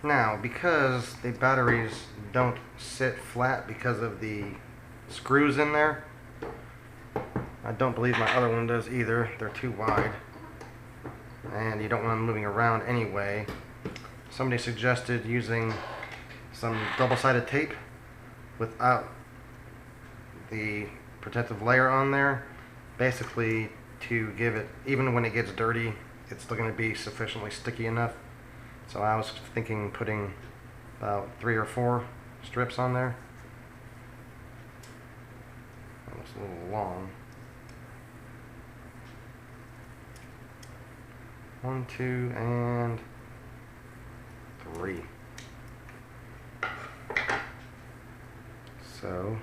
Now, because the batteries don't sit flat because of the screws in there, I don't believe my other one does either. They're too wide, and you don't want them moving around anyway. Somebody suggested using some double-sided tape without the protective layer on there, basically to give it, even when it gets dirty, it's still going to be sufficiently sticky enough. So I was thinking putting about 3 or 4 strips on there. That was a little long. 1, 2, and 3. So,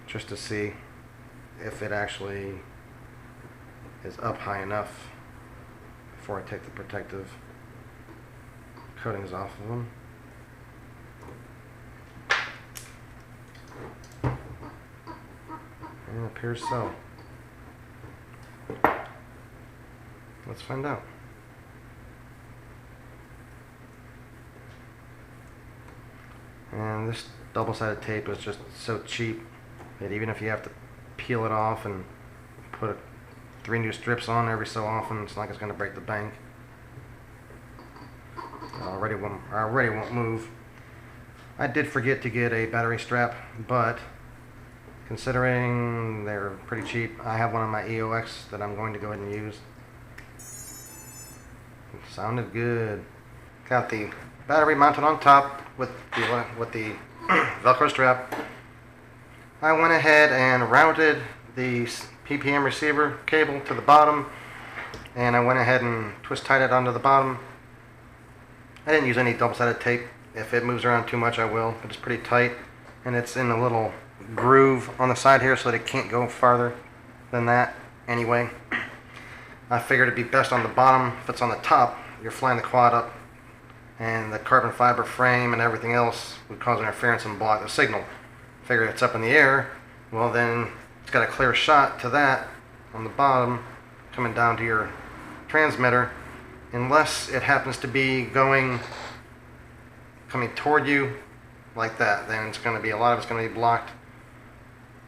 just to see if it actually is up high enough before I take the protective coatings off of them. And it appears so. Let's find out. And this double-sided tape is just so cheap that even if you have to peel it off and put 3 new strips on every so often, it's not like it's going to break the bank. I already won't move. I did forget to get a battery strap, but considering they're pretty cheap, I have one on my EOX that I'm going to go ahead and use. It sounded good. Got the battery mounted on top with the Velcro strap. I went ahead and routed the PPM receiver cable to the bottom, and I went ahead and twist tied it onto the bottom. I didn't use any double-sided tape. If it moves around too much, I will, but it's pretty tight, and it's in a little groove on the side here so that it can't go farther than that anyway. I figured it'd be best on the bottom. If it's on the top, you're flying the quad up, and the carbon fiber frame and everything else would cause interference and block the signal. Figure it's up in the air, well then it's got a clear shot to that on the bottom coming down to your transmitter, unless it happens to be coming toward you like that, then it's going to be, a lot of it's going to be blocked.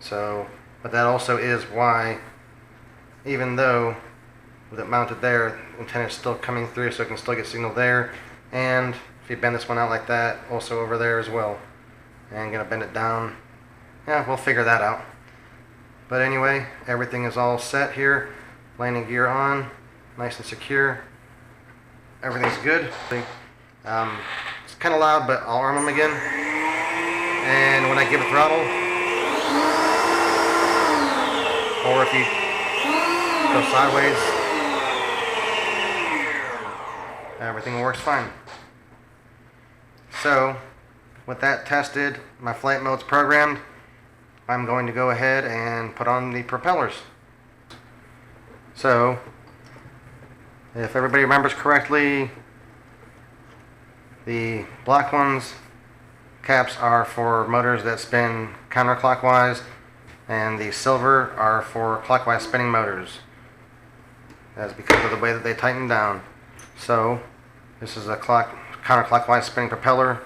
So, but that also is why, even though with it mounted there, the antenna is still coming through, so it can still get signal there. And if you bend this one out like that, also over there as well. And gonna bend it down. Yeah, we'll figure that out. But anyway, everything is all set here. Landing gear on, nice and secure. Everything's good. It's kind of loud, but I'll arm them again. And when I give it throttle, or if you go sideways, everything works fine. So, with that tested, my flight mode's programmed, I'm going to go ahead and put on the propellers. So, if everybody remembers correctly, the black ones caps are for motors that spin counterclockwise, and the silver are for clockwise spinning motors. That's because of the way that they tighten down. So, this is a counterclockwise spinning propeller.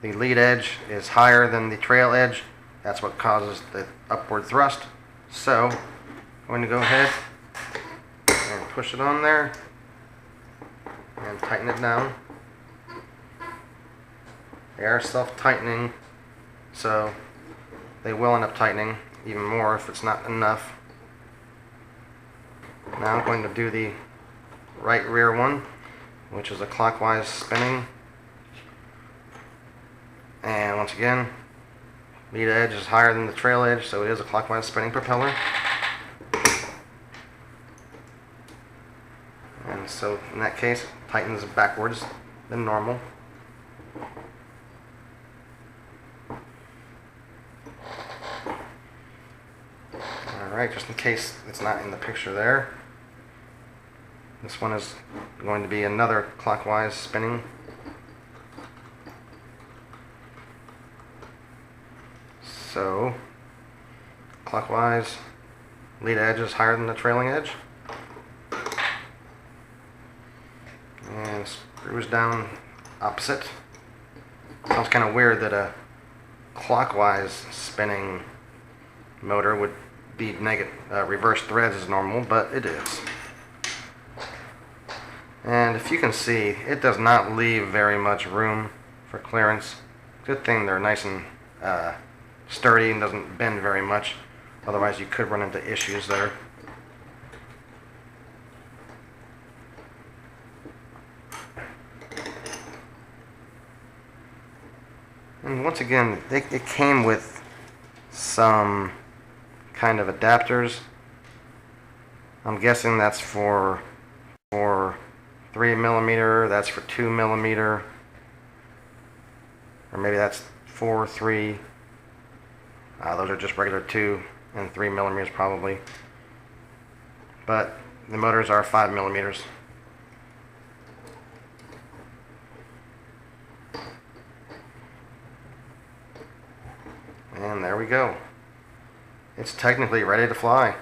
The lead edge is higher than the trail edge. That's what causes the upward thrust. So, I'm going to go ahead and push it on there and tighten it down. They are self-tightening, so they will end up tightening even more if it's not enough. Now I'm going to do the right rear one, which is a clockwise spinning. And once again, lead edge is higher than the trail edge, so it is a clockwise spinning propeller. And so in that case, it tightens backwards than normal. Alright, just in case it's not in the picture there, this one is going to be another clockwise spinning. So, clockwise, lead edge is higher than the trailing edge. And screws down opposite. Sounds kind of weird that a clockwise spinning motor would be reverse threads as normal, but it is. And if you can see, it does not leave very much room for clearance. Good thing they're nice and sturdy and doesn't bend very much. Otherwise you could run into issues there. And once again, it came with some kind of adapters. I'm guessing that's for 3mm, that's for 2mm, or maybe that's 4, 3. Those are just regular 2 and 3mm probably. But the motors are 5mm. And there we go. It's technically ready to fly.